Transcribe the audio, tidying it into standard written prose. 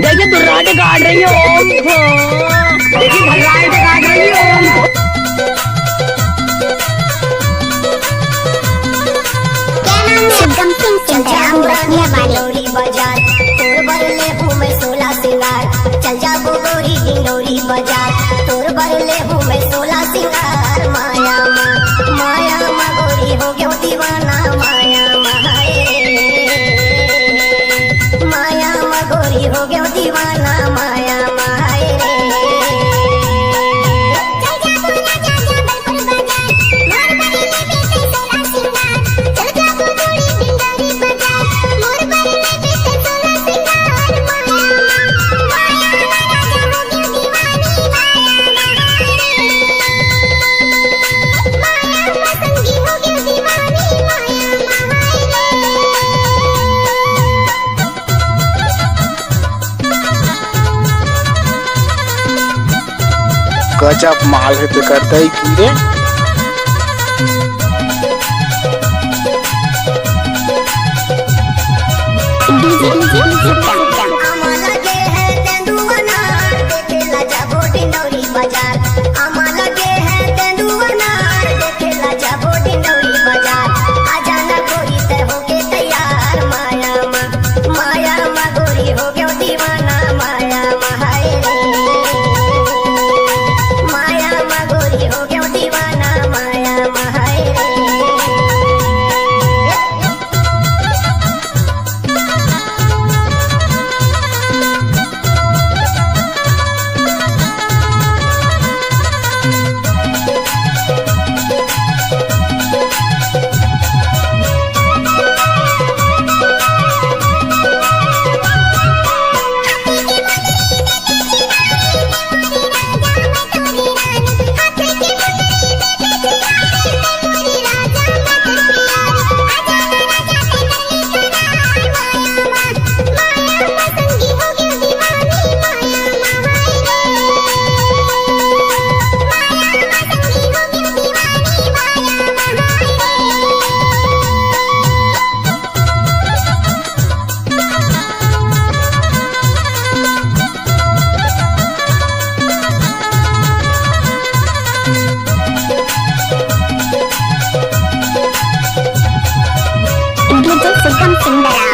देखिए दुर्राटे काट रही है ओम को। देखिए भगवान काट रही है ओम को। शुभम सिंह चंद्राम रखिया बारी बाजार तोर बरले हूँ मैं 16 सिंगार चल जा गोरी ढिंडोरी बाजार तोर बरले हूँ मैं 16 सिंगार माया माँ गोरी हो गयो दीवाना माया माँ गोरी हो गयो दीवाना माया गजब माल है तो करता ही की रे। Sudah